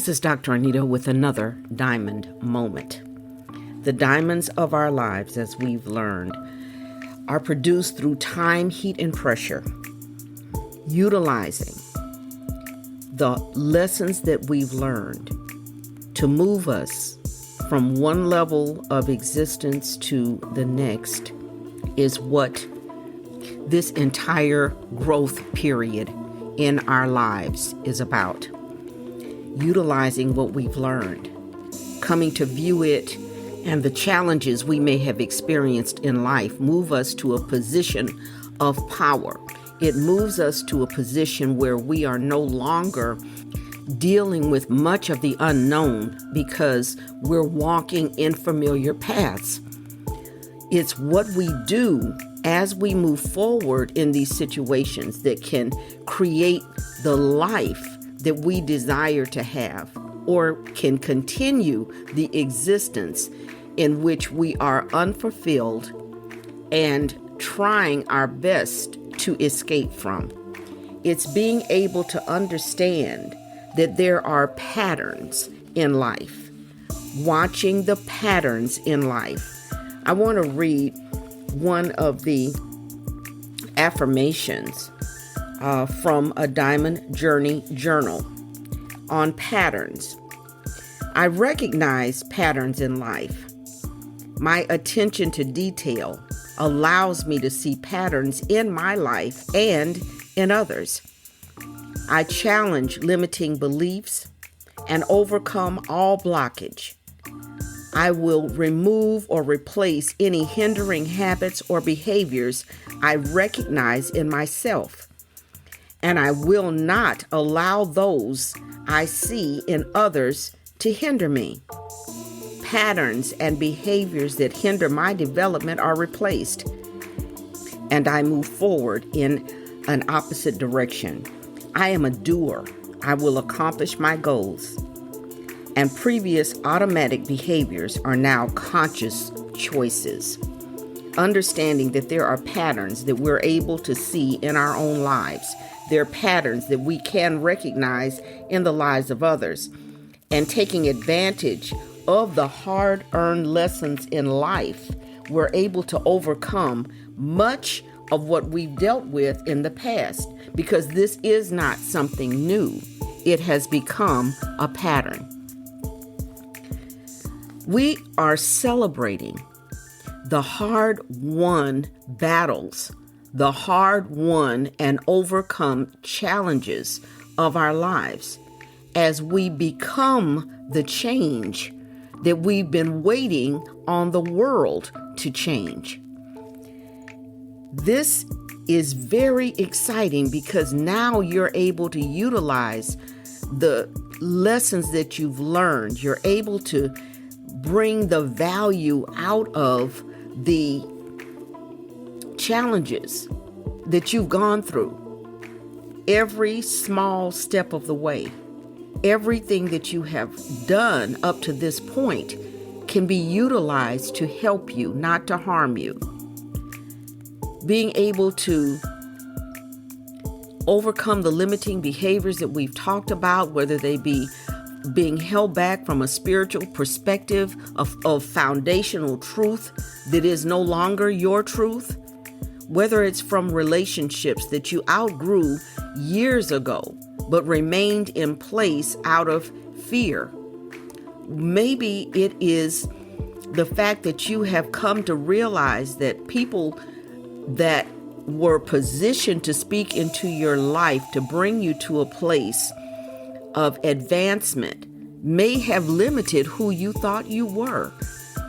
This is Dr. Anita with another diamond moment. The diamonds of our lives, as we've learned, are produced through time, heat, and pressure, utilizing the lessons that we've learned to move us from one level of existence to the next is what this entire growth period in our lives is about. Utilizing what we've learned, coming to view it and the challenges we may have experienced in life move us to a position of power. It moves us to a position where we are no longer dealing with much of the unknown because we're walking in familiar paths. It's what we do as we move forward in these situations that can create the life that we desire to have, or can continue the existence in which we are unfulfilled and trying our best to escape from. It's being able to understand that there are patterns in life, watching the patterns in life. I want to read one of the affirmations from a Diamond Journey journal on patterns. I recognize patterns in life. My attention to detail allows me to see patterns in my life and in others. I challenge limiting beliefs and overcome all blockage. I will remove or replace any hindering habits or behaviors I recognize in myself. And I will not allow those I see in others to hinder me. Patterns and behaviors that hinder my development are replaced, and I move forward in an opposite direction. I am a doer. I will accomplish my goals. And previous automatic behaviors are now conscious choices. Understanding that there are patterns that we're able to see in our own lives. There are patterns that we can recognize in the lives of others. And taking advantage of the hard-earned lessons in life, we're able to overcome much of what we've dealt with in the past, because this is not something new. It has become a pattern. We are celebrating the hard-won battles, the hard-won and overcome challenges of our lives as we become the change that we've been waiting on the world to change. This is very exciting because now you're able to utilize the lessons that you've learned. You're able to bring the value out of the challenges that you've gone through. Every small step of the way, everything that you have done up to this point can be utilized to help you, not to harm you. Being able to overcome the limiting behaviors that we've talked about, whether they be being held back from a spiritual perspective of foundational truth that is no longer your truth, whether it's from relationships that you outgrew years ago but remained in place out of fear. Maybe it is the fact that you have come to realize that people that were positioned to speak into your life to bring you to a place of advancement may have limited who you thought you were,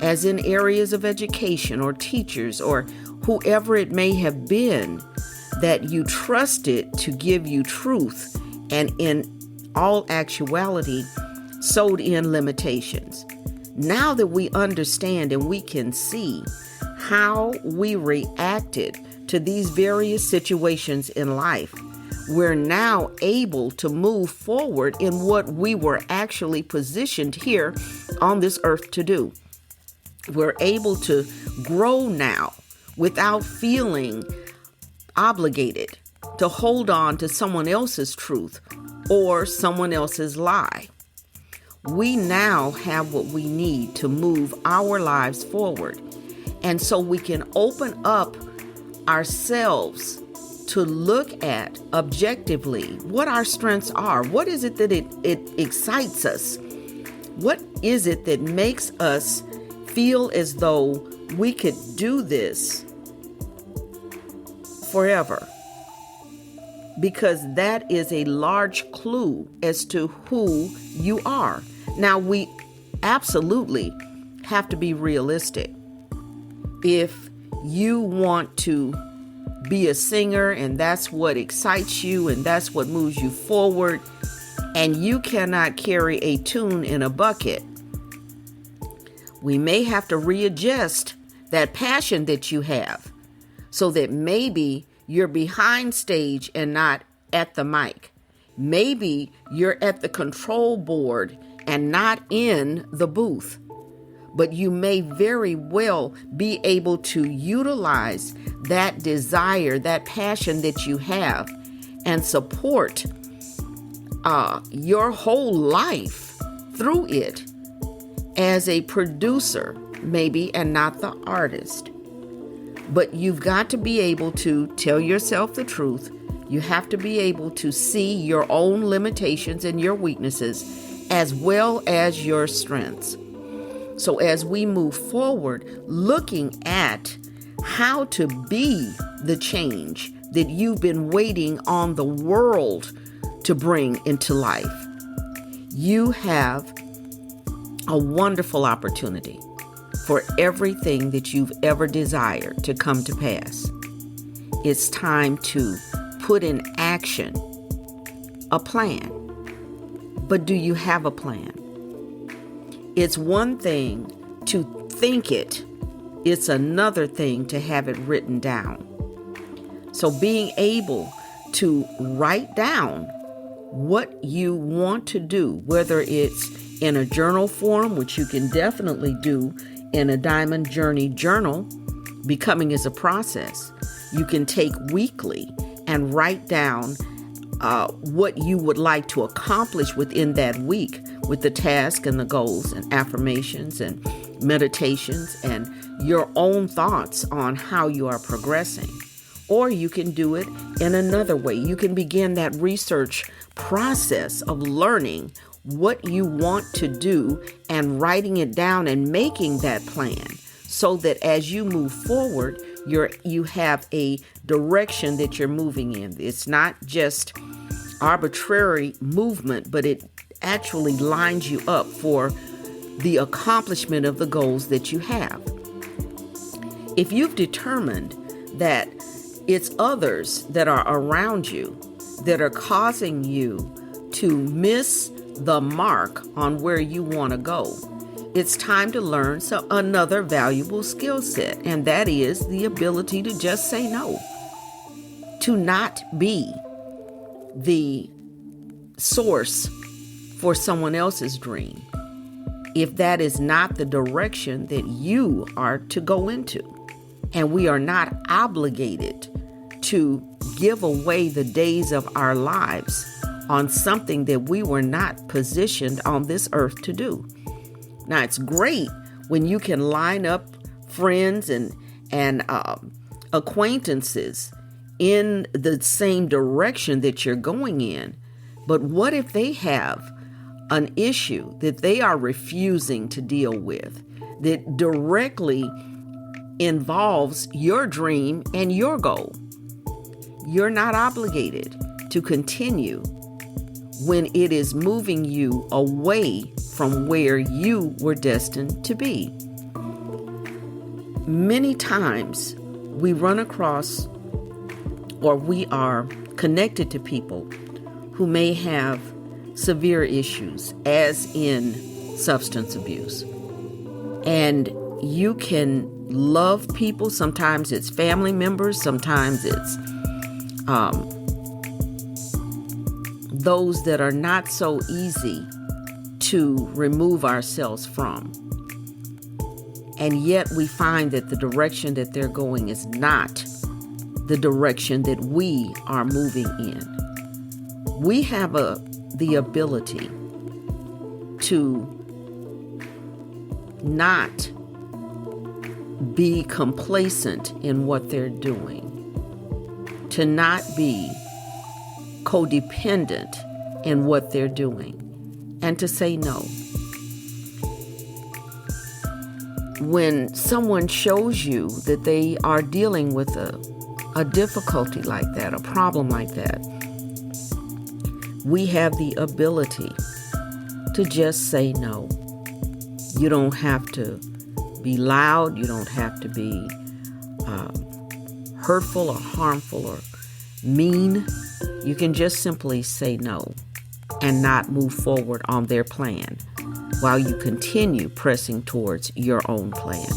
as in areas of education or teachers or whoever it may have been that you trusted to give you truth, and in all actuality sewed in limitations. Now that we understand and we can see how we reacted to these various situations in life, we're now able to move forward in what we were actually positioned here on this earth to do. We're able to grow now without feeling obligated to hold on to someone else's truth or someone else's lie. we now have what we need to move our lives forward. And so we can open up ourselves to look at objectively what our strengths are. What is it that it excites us? What is it that makes us feel as though we could do this forever? Because that is a large clue as to who you are. Now, we absolutely have to be realistic. If you want to be a singer and that's what excites you and that's what moves you forward, and you cannot carry a tune in a bucket, we may have to readjust that passion that you have so that maybe you're behind stage and not at the mic. Maybe you're at the control board and not in the booth. But you may very well be able to utilize that desire, that passion that you have, and support your whole life through it as a producer, maybe, and not the artist. But you've got to be able to tell yourself the truth. You have to be able to see your own limitations and your weaknesses as well as your strengths. So as we move forward, looking at how to be the change that you've been waiting on the world to bring into life, you have a wonderful opportunity for everything that you've ever desired to come to pass. It's time to put in action a plan. But do you have a plan? It's one thing to think it. It's another thing to have it written down. So being able to write down what you want to do, whether it's in a journal form, which you can definitely do in a Diamond Journey journal, becoming is a process. You can take weekly and write down what you would like to accomplish within that week with the task and the goals and affirmations and meditations and your own thoughts on how you are progressing. Or you can do it in another way. You can begin that research process of learning what you want to do and writing it down and making that plan so that as you move forward, you have a direction that you're moving in. It's not just arbitrary movement, but it actually lines you up for the accomplishment of the goals that you have. If you've determined that it's others that are around you that are causing you to miss the mark on where you want to go, it's time to learn another valuable skill set, and that is the ability to just say no, to not be the source for someone else's dream if that is not the direction that you are to go into. And we are not obligated to give away the days of our lives on something that we were not positioned on this earth to do. Now, it's great when you can line up friends and acquaintances in the same direction that you're going in. But what if they have an issue that they are refusing to deal with that directly involves your dream and your goal? You're not obligated to continue when it is moving you away from where you were destined to be. Many times we run across or we are connected to people who may have severe issues, as in substance abuse. And you can love people. Sometimes it's family members. Sometimes it's those that are not so easy to remove ourselves from. And yet we find that the direction that they're going is not the direction that we are moving in. We have the ability to not be complacent in what they're doing, to not be codependent in what they're doing, and to say no. When someone shows you that they are dealing with a difficulty like that, a problem like that, we have the ability to just say no. You don't have to be loud. You don't have to be hurtful or harmful or mean. You can just simply say no and not move forward on their plan while you continue pressing towards your own plan.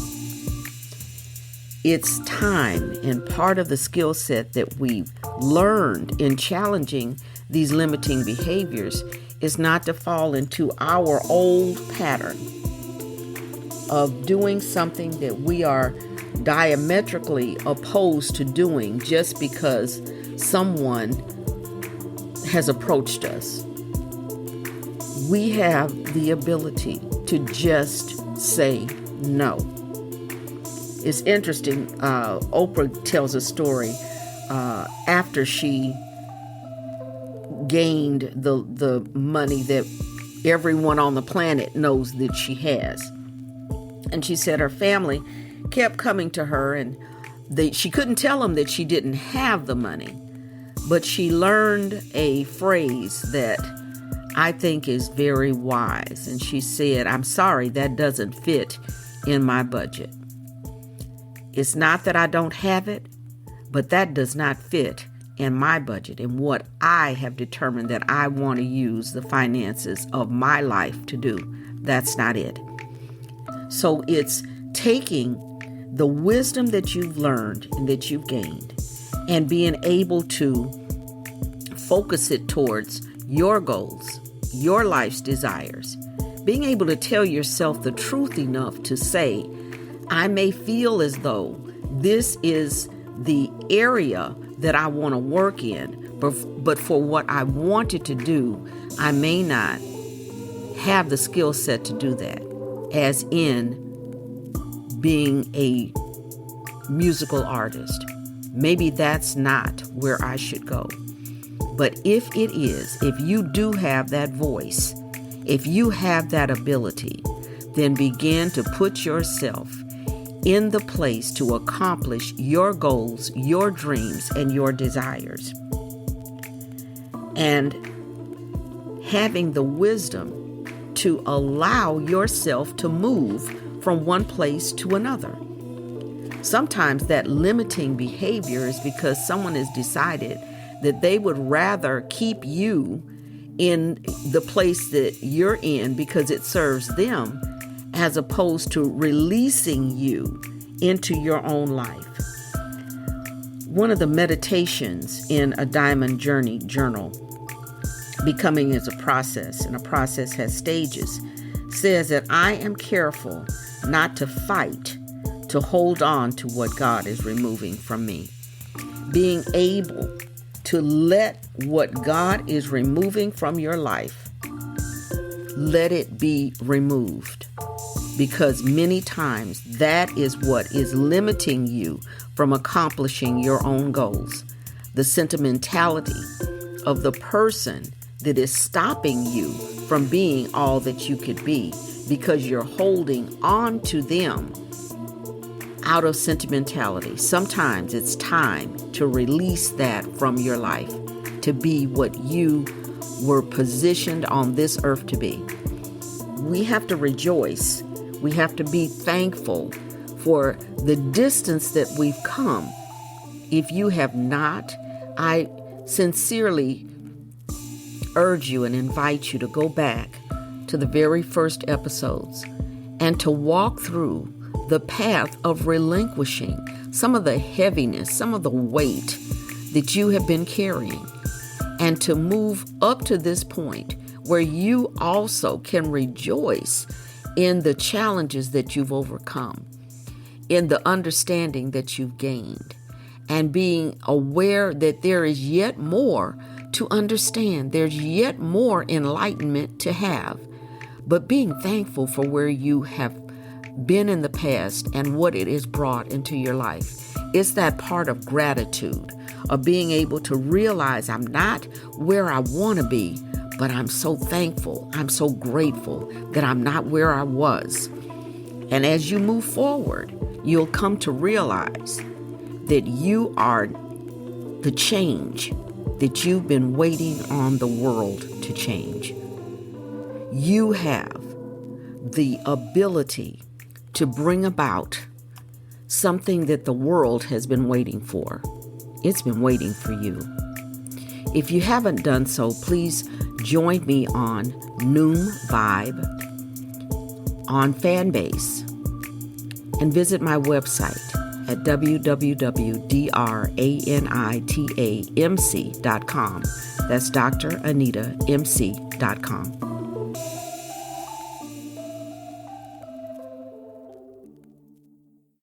It's time, and part of the skill set that we've learned in challenging these limiting behaviors is not to fall into our old pattern of doing something that we are diametrically opposed to doing just because someone has approached us. We have the ability to just say no. It's interesting. Oprah tells a story after she gained the money that everyone on the planet knows that she has. And she said her family kept coming to her, and she couldn't tell them that she didn't have the money. But she learned a phrase that I think is very wise. And she said, "I'm sorry, that doesn't fit in my budget. It's not that I don't have it, but that does not fit in my budget and what I have determined that I want to use the finances of my life to do. That's not it." So it's taking the wisdom that you've learned and that you've gained and being able to focus it towards your goals, your life's desires, being able to tell yourself the truth enough to say, I may feel as though this is the area that I want to work in, but for what I wanted to do, I may not have the skill set to do that, as in being a musical artist. Maybe that's not where I should go. But if it is, if you do have that voice, if you have that ability, then begin to put yourself in the place to accomplish your goals, your dreams, and your desires. And having the wisdom to allow yourself to move from one place to another. Sometimes that limiting behavior is because someone has decided that they would rather keep you in the place that you're in because it serves them, as opposed to releasing you into your own life. One of the meditations in a Diamond Journey journal, Becoming is a Process, and a process has stages, says that I am careful not to fight to hold on to what God is removing from me. Being able to let what God is removing from your life, let it be removed. Because many times that is what is limiting you from accomplishing your own goals. The sentimentality of the person that is stopping you from being all that you could be, because you're holding on to them out of sentimentality. Sometimes it's time to release that from your life, to be what you were positioned on this earth to be. We have to rejoice. We have to be thankful for the distance that we've come. If you have not, I sincerely urge you and invite you to go back to the very first episodes and to walk through the path of relinquishing some of the heaviness, some of the weight that you have been carrying, and to move up to this point where you also can rejoice in the challenges that you've overcome, in the understanding that you've gained, and being aware that there is yet more to understand. There's yet more enlightenment to have, but being thankful for where you have been in the past and what it has brought into your life. It's that part of gratitude, of being able to realize I'm not where I want to be, but I'm so thankful, I'm so grateful that I'm not where I was. And as you move forward, you'll come to realize that you are the change that you've been waiting on the world to change. You have the ability to bring about something that the world has been waiting for. It's been waiting for you. If you haven't done so, please join me on NoomVibe on FanBase and visit my website at www.DrAnitaMc.com. That's DrAnitaMc.com.